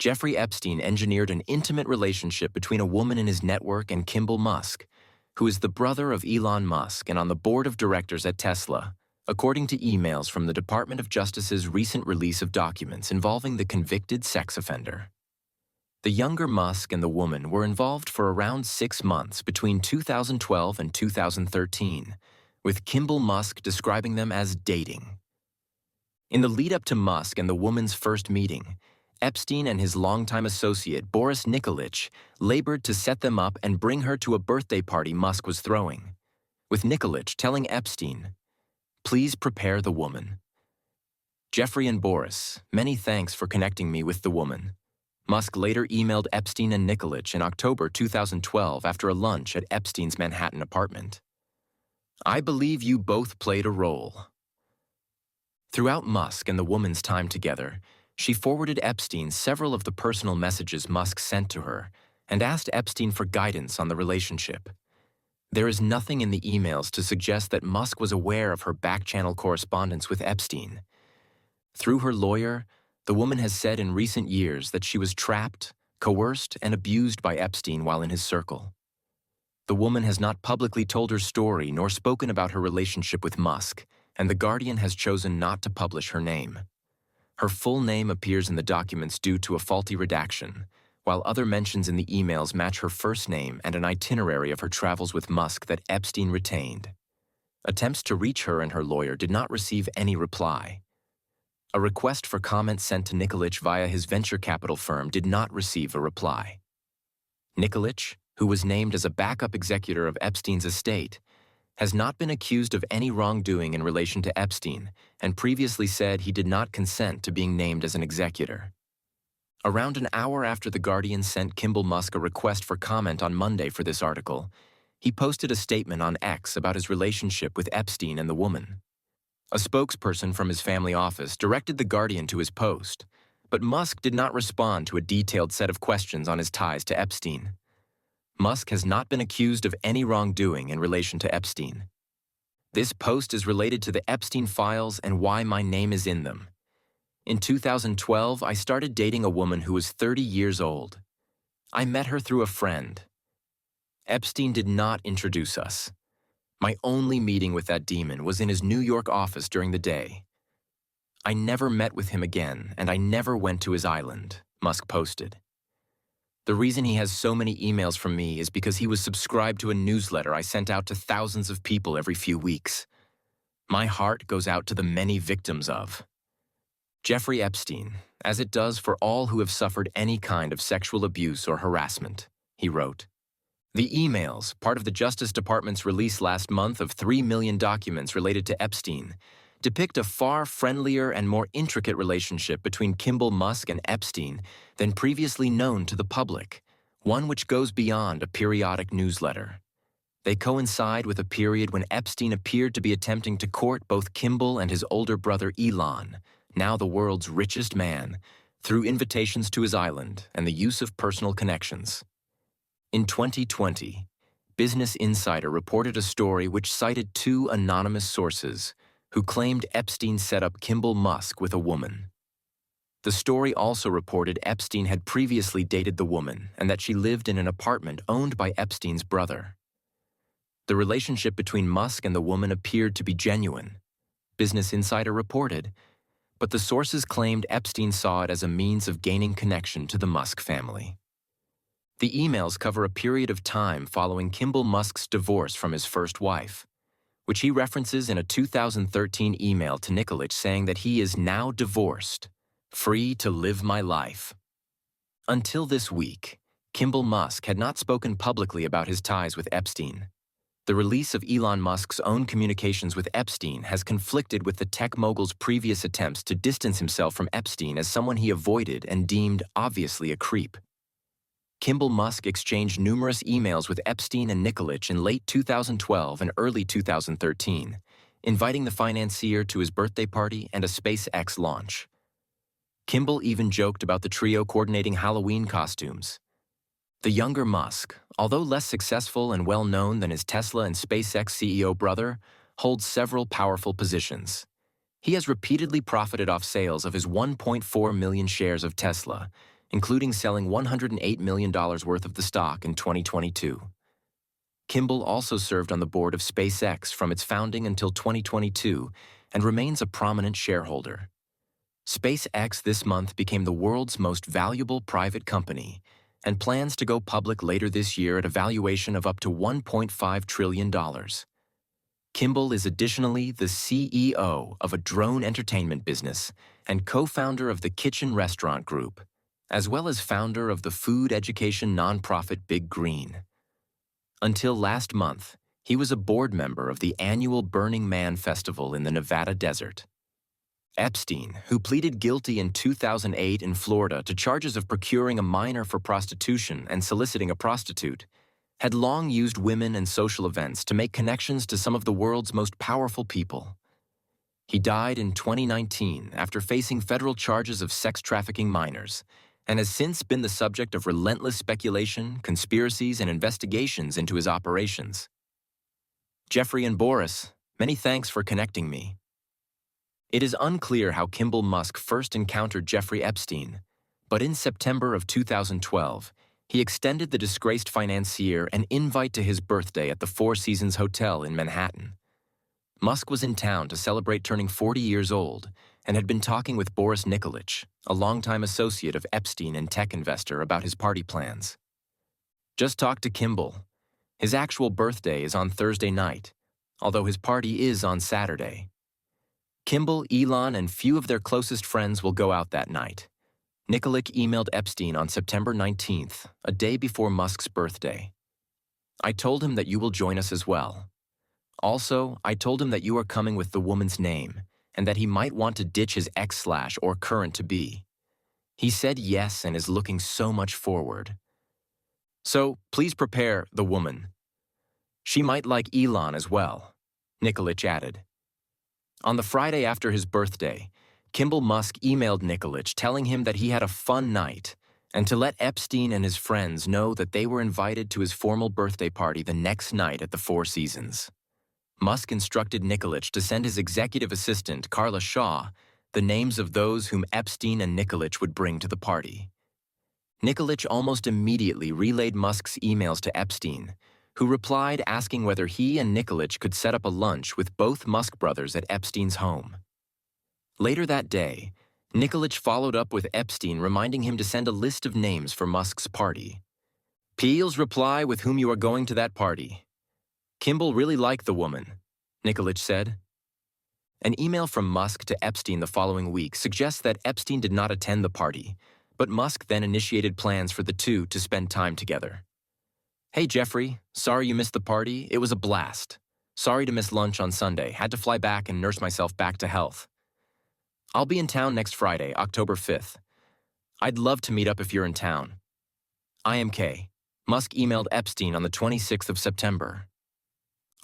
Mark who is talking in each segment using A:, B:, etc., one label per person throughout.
A: Jeffrey Epstein engineered an intimate relationship between a woman in his network and Kimbal Musk, who is the brother of Elon Musk and on the board of directors at Tesla, according to emails from the Department of Justice's recent release of documents involving the convicted sex offender. The younger Musk and the woman were involved for around 6 months between 2012 and 2013, with Kimbal Musk describing them as dating. In the lead-up to Musk and the woman's first meeting, Epstein and his longtime associate Boris Nikolic labored to set them up and bring her to a birthday party Musk was throwing, with Nikolic telling Epstein, "Please prepare the woman." Jeffrey and Boris, many thanks for connecting me with the woman. Musk later emailed Epstein and Nikolic in October 2012 after a lunch at Epstein's Manhattan apartment. "I believe you both played a role." Throughout Musk and the woman's time together, she forwarded Epstein several of the personal messages Musk sent to her and asked Epstein for guidance on the relationship. There is nothing in the emails to suggest that Musk was aware of her back-channel correspondence with Epstein. Through her lawyer, the woman has said in recent years that she was trapped, coerced, and abused by Epstein while in his circle. The woman has not publicly told her story nor spoken about her relationship with Musk, and The Guardian has chosen not to publish her name. Her full name appears in the documents due to a faulty redaction, while other mentions in the emails match her first name and an itinerary of her travels with Musk that Epstein retained. Attempts to reach her and her lawyer did not receive any reply. A request for comment sent to Nikolic via his venture capital firm did not receive a reply. Nikolic, who was named as a backup executor of Epstein's estate, has not been accused of any wrongdoing in relation to Epstein and previously said he did not consent to being named as an executor. Around an hour after The Guardian sent Kimbal Musk a request for comment on Monday for this article, he posted a statement on X about his relationship with Epstein and the woman. A spokesperson from his family office directed The Guardian to his post, but Musk did not respond to a detailed set of questions on his ties to Epstein. Musk has not been accused of any wrongdoing in relation to Epstein. This post is related to the Epstein files and why my name is in them. In 2012, I started dating a woman who was 30 years old. I met her through a friend. Epstein did not introduce us. My only meeting with that demon was in his New York office during the day. I never met with him again, and I never went to his island, Musk posted. The reason he has so many emails from me is because he was subscribed to a newsletter I sent out to thousands of people every few weeks. My heart goes out to the many victims of Jeffrey Epstein, as it does for all who have suffered any kind of sexual abuse or harassment, he wrote. The emails, part of the Justice Department's release last month of 3 million documents related to Epstein, depict a far friendlier and more intricate relationship between Kimbal Musk and Epstein than previously known to the public, one which goes beyond a periodic newsletter. They coincide with a period when Epstein appeared to be attempting to court both Kimbal and his older brother Elon, now the world's richest man, through invitations to his island and the use of personal connections. In 2020, Business Insider reported a story which cited 2 anonymous sources who claimed Epstein set up Kimbal Musk with a woman. The story also reported Epstein had previously dated the woman and that she lived in an apartment owned by Epstein's brother. The relationship between Musk and the woman appeared to be genuine, Business Insider reported, but the sources claimed Epstein saw it as a means of gaining connection to the Musk family. The emails cover a period of time following Kimbal Musk's divorce from his first wife, which he references in a 2013 email to Nikolic saying that he is now divorced, free to live my life. Until this week, Kimbal Musk had not spoken publicly about his ties with Epstein. The release of Elon Musk's own communications with Epstein has conflicted with the tech mogul's previous attempts to distance himself from Epstein as someone he avoided and deemed obviously a creep. Kimbal Musk exchanged numerous emails with Epstein and Nikolic in late 2012 and early 2013, inviting the financier to his birthday party and a SpaceX launch. Kimbal even joked about the trio coordinating Halloween costumes. The younger Musk, although less successful and well-known than his Tesla and SpaceX CEO brother, holds several powerful positions. He has repeatedly profited off sales of his 1.4 million shares of Tesla, including selling $108 million worth of the stock in 2022. Kimble also served on the board of SpaceX from its founding until 2022 and remains a prominent shareholder. SpaceX this month became the world's most valuable private company and plans to go public later this year at a valuation of up to $1.5 trillion. Kimble is additionally the CEO of a drone entertainment business and co-founder of the Kitchen Restaurant Group, as well as founder of the food education nonprofit Big Green. Until last month, he was a board member of the annual Burning Man Festival in the Nevada desert. Epstein, who pleaded guilty in 2008 in Florida to charges of procuring a minor for prostitution and soliciting a prostitute, had long used women and social events to make connections to some of the world's most powerful people. He died in 2019 after facing federal charges of sex trafficking minors, and has since been the subject of relentless speculation, conspiracies, and investigations into his operations. Jeffrey and Boris, many thanks for connecting me. It is unclear how Kimbal Musk first encountered Jeffrey Epstein, but in September of 2012, he extended the disgraced financier an invite to his birthday at the Four Seasons Hotel in Manhattan. Musk was in town to celebrate turning 40 years old and had been talking with Boris Nikolic, a longtime associate of Epstein and tech investor, about his party plans. Just talk to Kimble. His actual birthday is on Thursday night, although his party is on Saturday. Kimble, Elon, and few of their closest friends will go out that night. Nikolic emailed Epstein on September 19th, a day before Musk's birthday. I told him that you will join us as well. Also, I told him that you are coming with the woman's name, and that he might want to ditch his ex/ or current-to-be. He said yes and is looking so much forward. So, please prepare the woman. She might like Elon as well, Nikolic added. On the Friday after his birthday, Kimbal Musk emailed Nikolic telling him that he had a fun night and to let Epstein and his friends know that they were invited to his formal birthday party the next night at the Four Seasons. Musk instructed Nikolic to send his executive assistant, Carla Shaw, the names of those whom Epstein and Nikolic would bring to the party. Nikolic almost immediately relayed Musk's emails to Epstein, who replied asking whether he and Nikolic could set up a lunch with both Musk brothers at Epstein's home. Later that day, Nikolic followed up with Epstein reminding him to send a list of names for Musk's party. Peel's reply with whom you are going to that party. Kimble really liked the woman, Nikolic said. An email from Musk to Epstein the following week suggests that Epstein did not attend the party, but Musk then initiated plans for the two to spend time together. Hey Jeffrey, sorry you missed the party, it was a blast. Sorry to miss lunch on Sunday, had to fly back and nurse myself back to health. I'll be in town next Friday, October 5th. I'd love to meet up if you're in town. IMK. Musk emailed Epstein on the 26th of September.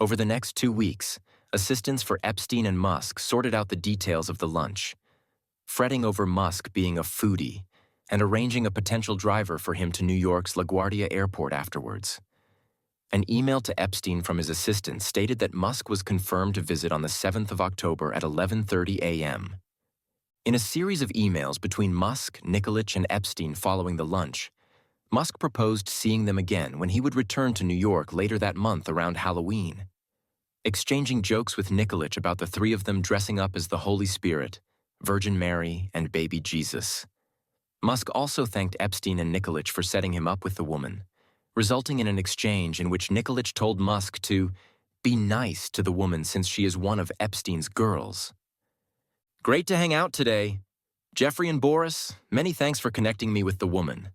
A: Over the next 2 weeks, assistants for Epstein and Musk sorted out the details of the lunch, fretting over Musk being a foodie and arranging a potential driver for him to New York's LaGuardia Airport afterwards. An email to Epstein from his assistant stated that Musk was confirmed to visit on the 7th of October at 11:30 a.m. In a series of emails between Musk, Nikolic, and Epstein following the lunch, Musk proposed seeing them again when he would return to New York later that month around Halloween, exchanging jokes with Nikolic about the three of them dressing up as the Holy Spirit, Virgin Mary, and baby Jesus. Musk also thanked Epstein and Nikolic for setting him up with the woman, resulting in an exchange in which Nikolic told Musk to be nice to the woman since she is one of Epstein's girls. Great to hang out today. Jeffrey and Boris, many thanks for connecting me with the woman.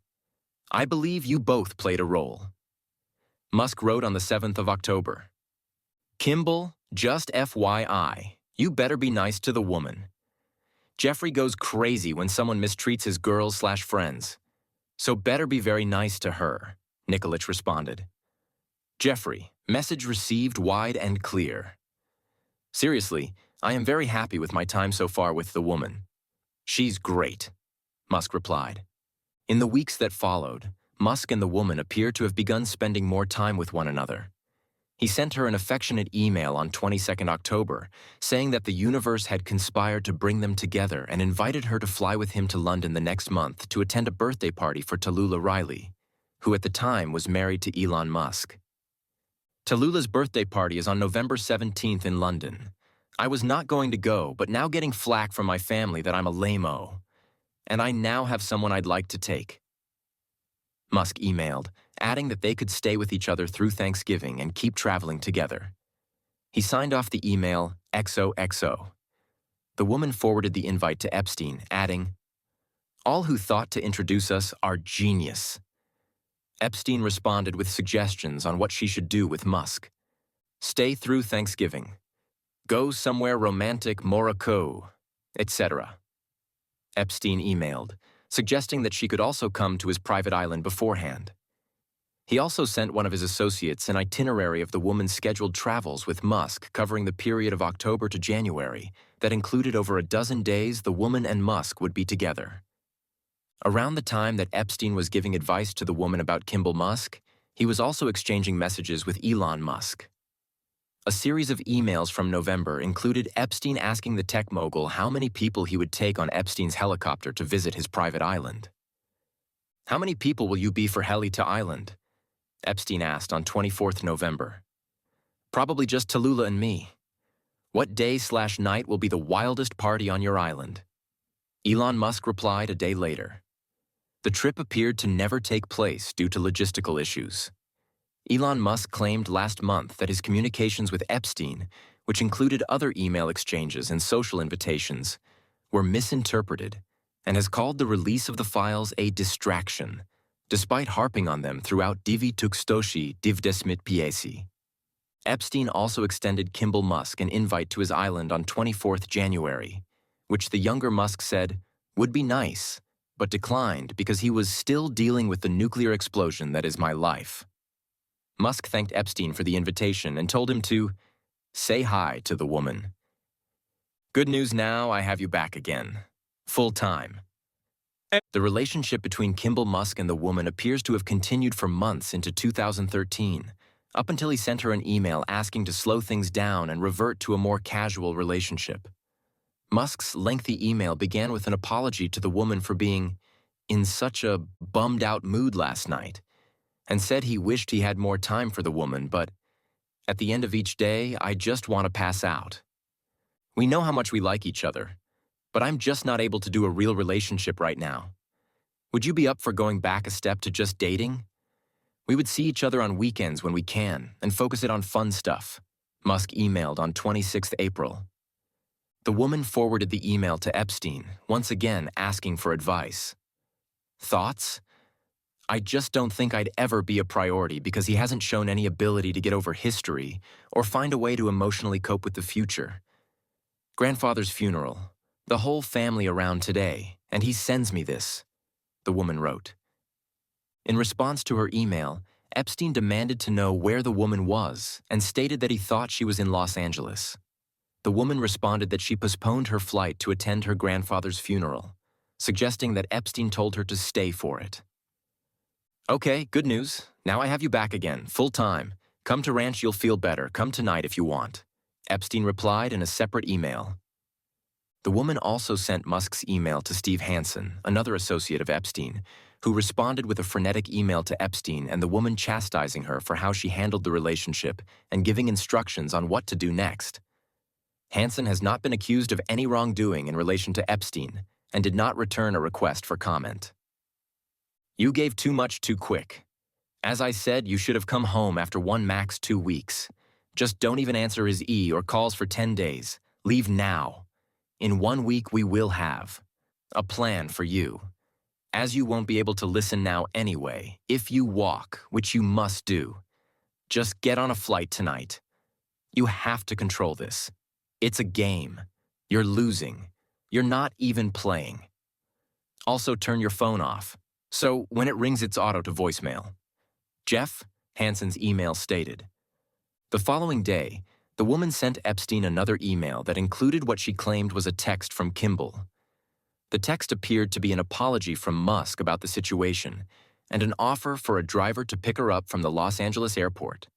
A: I believe you both played a role. Musk wrote on the 7th of October. Kimble, just FYI, you better be nice to the woman. Jeffrey goes crazy when someone mistreats his girls/friends. So better be very nice to her, Nikolic responded. Jeffrey, message received wide and clear. Seriously, I am very happy with my time so far with the woman. She's great, Musk replied. In the weeks that followed, Musk and the woman appear to have begun spending more time with one another. He sent her an affectionate email on 22nd October, saying that the universe had conspired to bring them together and invited her to fly with him to London the next month to attend a birthday party for Tallulah Riley, who at the time was married to Elon Musk. Tallulah's birthday party is on November 17th in London. I was not going to go, but now getting flack from my family that I'm a lame-o. And I now have someone I'd like to take. Musk emailed, adding that they could stay with each other through Thanksgiving and keep traveling together. He signed off the email XOXO. The woman forwarded the invite to Epstein, adding, "All who thought to introduce us are genius." Epstein responded with suggestions on what she should do with Musk. Stay through Thanksgiving. Go somewhere romantic, Morocco, etc. Epstein emailed, suggesting that she could also come to his private island beforehand. He also sent one of his associates an itinerary of the woman's scheduled travels with Musk covering the period of October to January that included over a dozen days the woman and Musk would be together. Around the time that Epstein was giving advice to the woman about Kimbal Musk, he was also exchanging messages with Elon Musk. A series of emails from November included Epstein asking the tech mogul how many people he would take on Epstein's helicopter to visit his private island. "How many people will you be for heli to island?" Epstein asked on 24th November. "Probably just Tallulah and me." "What day/night will be the wildest party on your island?" Elon Musk replied a day later. The trip appeared to never take place due to logistical issues. Elon Musk claimed last month that his communications with Epstein, which included other email exchanges and social invitations, were misinterpreted and has called the release of the files a distraction, despite harping on them throughout Divi Tukstoshi Divdesmit Piesi. Epstein also extended Kimbal Musk an invite to his island on 24th January, which the younger Musk said would be nice, but declined because he was still dealing with the nuclear explosion that is my life. Musk thanked Epstein for the invitation and told him to say hi to the woman. "Good news now, I have you back again. Full time." The relationship between Kimbal Musk and the woman appears to have continued for months into 2013, up until he sent her an email asking to slow things down and revert to a more casual relationship. Musk's lengthy email began with an apology to the woman for being in such a bummed-out mood last night, and said he wished he had more time for the woman, but at the end of each day, I just want to pass out. We know how much we like each other, but I'm just not able to do a real relationship right now. Would you be up for going back a step to just dating? We would see each other on weekends when we can and focus it on fun stuff, Musk emailed on 26th April. The woman forwarded the email to Epstein, once again asking for advice. Thoughts? I just don't think I'd ever be a priority because he hasn't shown any ability to get over history or find a way to emotionally cope with the future. Grandfather's funeral, the whole family around today, and he sends me this, the woman wrote. In response to her email, Epstein demanded to know where the woman was and stated that he thought she was in Los Angeles. The woman responded that she postponed her flight to attend her grandfather's funeral, suggesting that Epstein told her to stay for it. "Okay, good news. Now I have you back again, full time. Come to ranch, you'll feel better. Come tonight if you want," Epstein replied in a separate email. The woman also sent Musk's email to Steve Hansen, another associate of Epstein, who responded with a frenetic email to Epstein and the woman chastising her for how she handled the relationship and giving instructions on what to do next. Hansen has not been accused of any wrongdoing in relation to Epstein and did not return a request for comment. "You gave too much too quick. As I said, you should have come home after max 2 weeks. Just don't even answer his or calls for 10 days. Leave now. In 1 week we will have a plan for you. As you won't be able to listen now anyway, if you walk, which you must do. Just get on a flight tonight. You have to control this. It's a game. You're losing. You're not even playing. Also turn your phone off. So when it rings it's auto to voicemail. Jeff," Hansen's email stated. The following day, the woman sent Epstein another email that included what she claimed was a text from Kimble. The text appeared to be an apology from Musk about the situation and an offer for a driver to pick her up from the Los Angeles airport,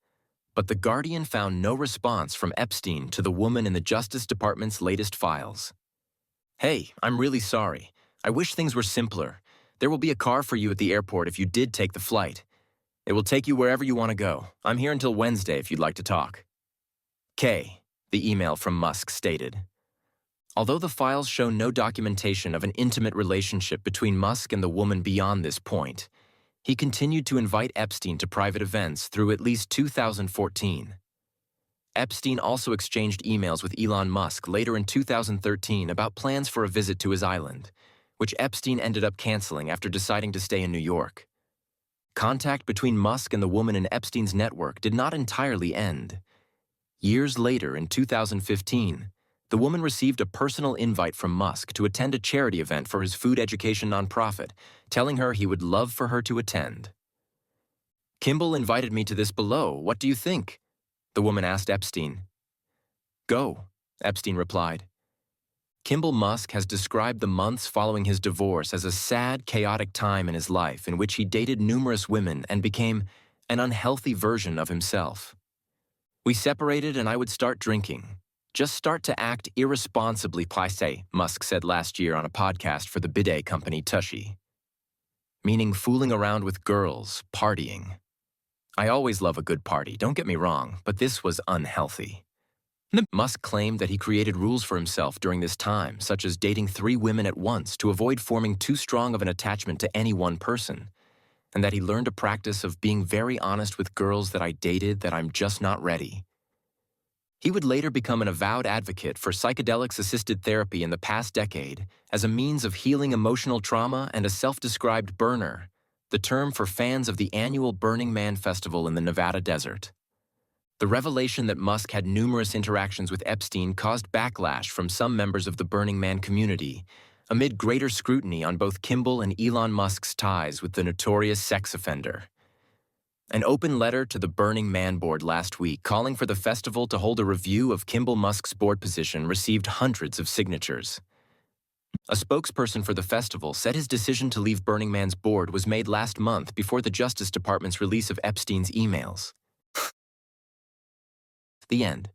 A: But The Guardian found no response from Epstein to the woman in the Justice Department's latest files. "Hey, I'm really sorry. I wish things were simpler. There will be a car for you at the airport if you did take the flight. It will take you wherever you want to go. I'm here until Wednesday if you'd like to talk." K, the email from Musk stated. Although the files show no documentation of an intimate relationship between Musk and the woman beyond this point, he continued to invite Epstein to private events through at least 2014. Epstein also exchanged emails with Elon Musk later in 2013 about plans for a visit to his island, which Epstein ended up canceling after deciding to stay in New York. Contact between Musk and the woman in Epstein's network did not entirely end. Years later, in 2015, the woman received a personal invite from Musk to attend a charity event for his food education nonprofit, telling her he would love for her to attend. "Kimble invited me to this below. What do you think?" the woman asked Epstein. "Go," Epstein replied. Kimbal Musk has described the months following his divorce as a sad, chaotic time in his life in which he dated numerous women and became an unhealthy version of himself. "We separated and I would start drinking. Just start to act irresponsibly passe," Musk said last year on a podcast for the bidet company Tushy. Meaning fooling around with girls, partying. "I always love a good party, don't get me wrong, but this was unhealthy." Musk claimed that he created rules for himself during this time, such as dating 3 women at once to avoid forming too strong of an attachment to any one person, and that he learned a practice of being very honest with girls that I dated that I'm just not ready. He would later become an avowed advocate for psychedelics-assisted therapy in the past decade as a means of healing emotional trauma and a self-described burner, the term for fans of the annual Burning Man festival in the Nevada desert. The revelation that Musk had numerous interactions with Epstein caused backlash from some members of the Burning Man community, amid greater scrutiny on both Kimble and Elon Musk's ties with the notorious sex offender. An open letter to the Burning Man board last week calling for the festival to hold a review of Kimbal Musk's board position received hundreds of signatures. A spokesperson for the festival said his decision to leave Burning Man's board was made last month before the Justice Department's release of Epstein's emails. The end.